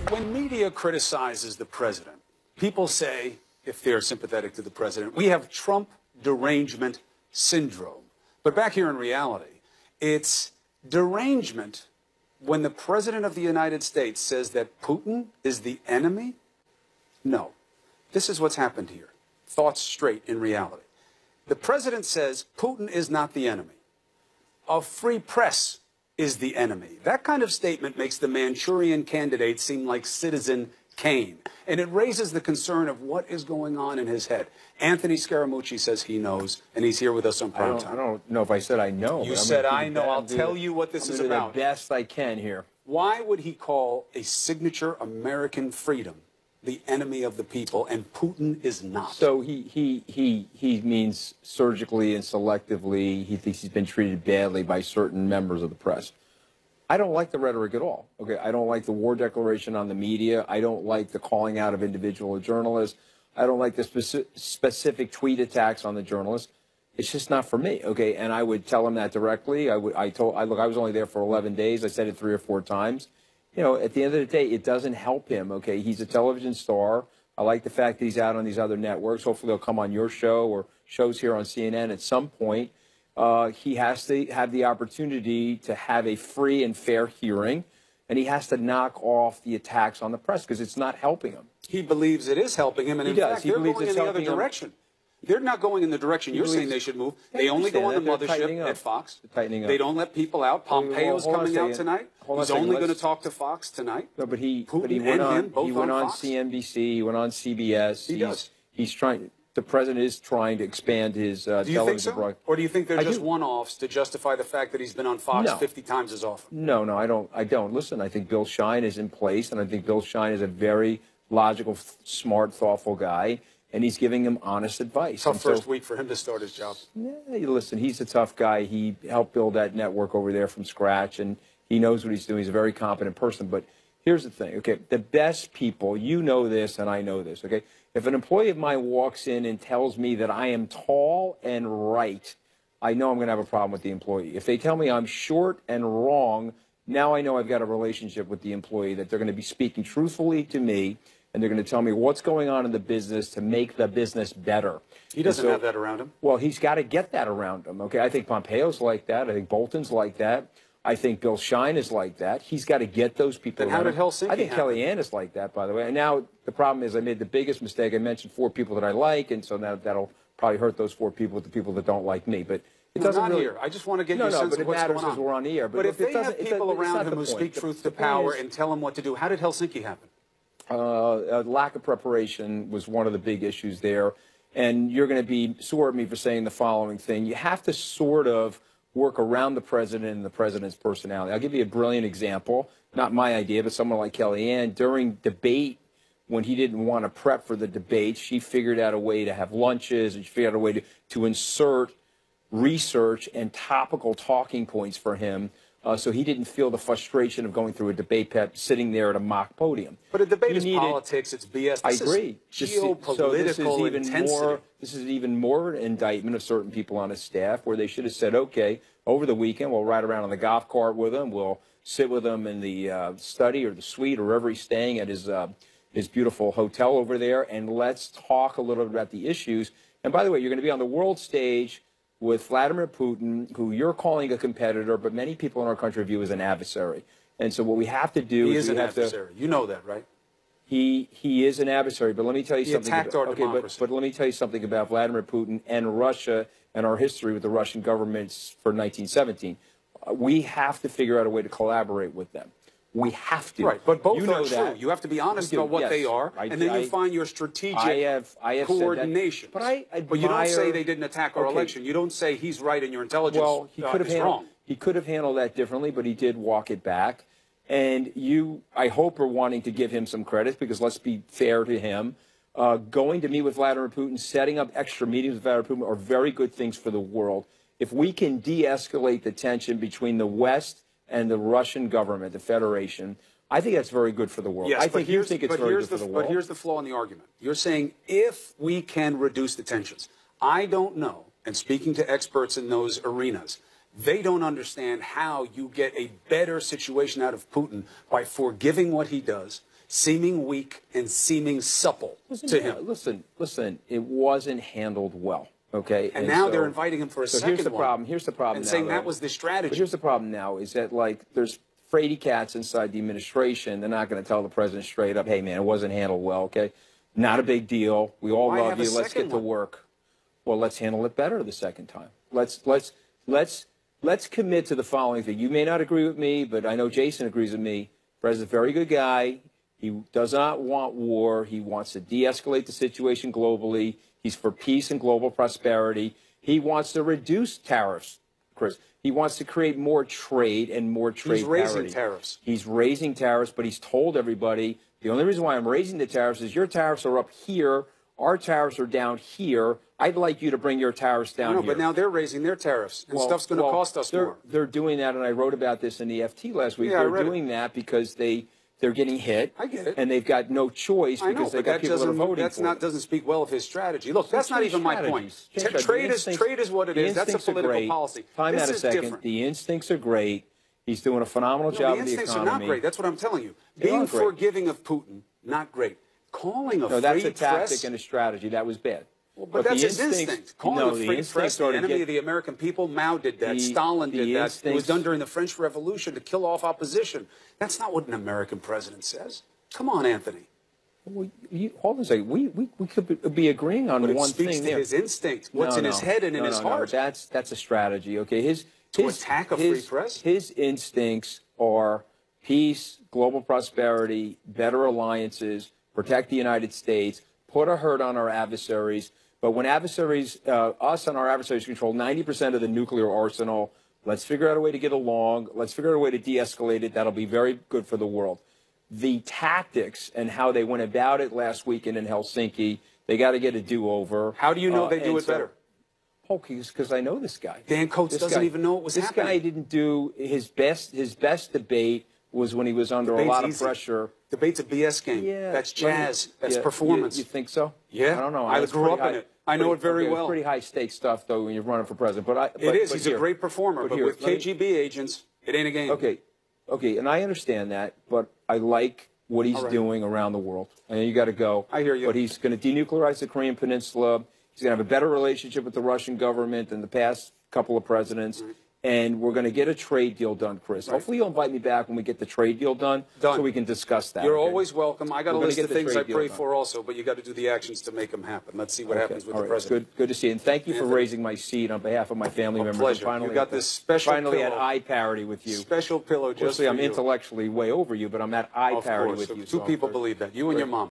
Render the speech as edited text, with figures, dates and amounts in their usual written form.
When media criticizes the president, people say, if they're sympathetic to the president, we have Trump derangement syndrome. But back here in reality, it's derangement when the president of the United States says that Putin is the enemy. No, this is what's happened here. Thoughts straight in reality. The president says Putin is not the enemy. A free press is the enemy. That kind of statement makes the Manchurian candidate seem like Citizen Kane. And it raises the concern of what is going on in his head. Anthony Scaramucci says he knows, and he's here with us on Prime Time. I don't know if I said I know. You said I know. I'll tell you what this is about. The best I can here. Why would he call a signature American freedom the enemy of the people, and Putin is not? So he means surgically and selectively. He thinks he's been treated badly by certain members of the press. I don't like the rhetoric at all. Okay, I don't like the war declaration on the media. I don't like the calling out of individual journalists. I don't like the specific tweet attacks on the journalists. It's just not for me. Okay, and I would tell him that directly. Look, I was only there for 11 days. I said it 3 or 4 times. You know, at the end of the day, it doesn't help him, okay? He's a television star. I like the fact that he's out on these other networks. Hopefully they'll come on your show or shows here on CNN at some point. He has to have the opportunity to have a free and fair hearing, and he has to knock off the attacks on the press because it's not helping him. He bellives it is helping him, and in fact, they're going in the other direction. They're not going in the direction you're saying they should move. They only go on the mothership at Fox. They don't let people out. Pompeo's coming out tonight. He's only going to talk to Fox tonight. No, but he went on CNBC. He went on CBS. He does. He's trying. The president is trying to expand his television broadcast. Do you think so? Or do you think they're just one-offs to justify the fact that he's been on Fox 50 times as often? No, I don't. Listen, I think Bill Shine is in place, and I think Bill Shine is a very logical, smart, thoughtful guy. And he's giving him honest advice. Tough first week for him to start his job. Yeah, listen, he's a tough guy. He helped build that network over there from scratch, and he knows what he's doing. He's a very competent person. But here's the thing, okay? The best people, you know this and I know this, okay? If an employee of mine walks in and tells me that I am tall and right, I know I'm going to have a problem with the employee. If they tell me I'm short and wrong, now I know I've got a relationship with the employee, that they're going to be speaking truthfully to me, and they're going to tell me what's going on in the business to make the business better. He doesn't have that around him. Well, he's got to get that around him, okay? I think Pompeo's like that. I think Bolton's like that. I think Bill Shine is like that. He's got to get those people around him. Then how did Helsinki I think Kellyanne is like that, by the way. And now the problem is I made the biggest mistake. I mentioned 4 people that I like, and so that'll probably hurt those 4 people with the people that don't like me. But it doesn't really... here. I just want to get your sense of what's going on. No, but it matters because we're on the air. But if they have people around him who speak truth to power and tell him what to do, how did Helsinki happen? Lack of preparation was one of the big issues there. And you're going to be sore at me for saying the following thing. You have to sort of work around the president and the president's personality. I'll give you a brilliant example. Not my idea, but someone like Kellyanne. During debate, when he didn't want to prep for the debate, she figured out a way to have lunches, and she figured out a way to insert research and topical talking points for him. So he didn't feel the frustration of going through a debate, sitting there at a mock podium. But a debate is politics, it's BS. I agree. Geopolitical intensity. This is even more an indictment of certain people on his staff, where they should have said, okay, over the weekend we'll ride around on the golf cart with him, we'll sit with him in the study or the suite or wherever he's staying at his beautiful hotel over there, and let's talk a little bit about the issues. And by the way, you're going to be on the world stage with Vladimir Putin, who you're calling a competitor, but many people in our country view as an adversary. And so what we have to do is an adversary. You know that, right? He is an adversary, but let me tell you something. He attacked our democracy. But let me tell you something about Vladimir Putin and Russia and our history with the Russian governments for 1917. We have to figure out a way to collaborate with them. We have to. Right, but both are true. You have to be honest about what they are, and then you find your strategic coordination. But you don't say they didn't attack our election. You don't say he's right and your intelligence is wrong. He could have handled that differently, but he did walk it back. And you, I hope, are wanting to give him some credit, because let's be fair to him. Going to meet with Vladimir Putin, setting up extra meetings with Vladimir Putin are very good things for the world. If we can de-escalate the tension between the West and the Russian government, the Federation, I think that's very good for the world. Yes, I think you think it's very good for the world. But here's the flaw in the argument. You're saying if we can reduce the tensions. I don't know, and speaking to experts in those arenas, they don't understand how you get a better situation out of Putin by forgiving what he does, seeming weak and seeming supple to him. Listen, it wasn't handled well. Okay. And now they're inviting him for a second here's the one. problem. Here's the problem and now, saying though. that was the strategy. But here's the problem now is that, like, there's fraidy cats inside the administration. They're not going to tell the president straight up, hey, man, it wasn't handled well, okay? Not a big deal. We all love you. Let's get to work. Well, let's handle it better the second time. Let's commit to the following thing. You may not agree with me, but I know Jason agrees with me. The president's a very good guy. He does not want war. He wants to de-escalate the situation globally. He's for peace and global prosperity. He wants to reduce tariffs, Chris. He wants to create more trade and more trade parity. He's raising tariffs. He's raising tariffs, but he's told everybody, the only reason why I'm raising the tariffs is your tariffs are up here, our tariffs are down here. I'd like you to bring your tariffs down here. But now they're raising their tariffs, and stuff's going to cost us more. They're doing that, and I wrote about this in the FT last week. Yeah, they're doing that because they're getting hit. I get it. And they've got no choice because they've got people that are voting for it. Doesn't speak well of his strategy. Look, that's not even my point. Trade is what it is. That's a political policy. Time out a second. Different. The instincts are great. He's doing a phenomenal job in the economy. The instincts are not great. That's what I'm telling you. Being forgiving of Putin, not great. Calling a free press. No, that's a tactic and a strategy. That was bad. Well, but that's his instinct. Calling a free press the enemy of the American people. Mao did that. Stalin did that. It was done during the French Revolution to kill off opposition. That's not what an American president says. Come on, Anthony. Well, hold on a second. We could be agreeing on one thing there. It speaks to his instinct, what's in his head and in his heart. That's a strategy. Okay, to attack a free press. His instincts are peace, global prosperity, better alliances, protect the United States, put a hurt on our adversaries. But when adversaries, us and our adversaries control 90% of the nuclear arsenal, let's figure out a way to get along. Let's figure out a way to de-escalate it. That'll be very good for the world. The tactics and how they went about it last weekend in Helsinki, they got to get a do-over. How do you know they do it better? Okay, because I know this guy. Dan Coates doesn't even know what was happening. This guy didn't do his best. His best debate was when he was under a lot of pressure. Debate's a BS game. Yeah, that's jazz. That's performance. You think so? Yeah. I don't know. I grew up in it. I know it very well. It's pretty high-stakes stuff, though, when you're running for president. It is. He's a great performer. But with KGB agents, it ain't a game. Okay, and I understand that, but I like what he's doing around the world. And you got to go. I hear you. But he's going to denuclearize the Korean Peninsula. He's going to have a better relationship with the Russian government than the past couple of presidents. Right. And we're going to get a trade deal done, Chris. Right. Hopefully you'll invite me back when we get the trade deal done. So we can discuss that. You're always welcome. I got a list of things I pray for also, but you got to do the actions to make them happen. Let's see what happens with the president. Good to see you. And thank you for raising my seat on behalf of my family members. Pleasure. Finally, you got this special finally at eye parity with you. Special pillow just for you. I'm intellectually way over you, but I'm at eye parity with you. Two people believe that. You and your mom.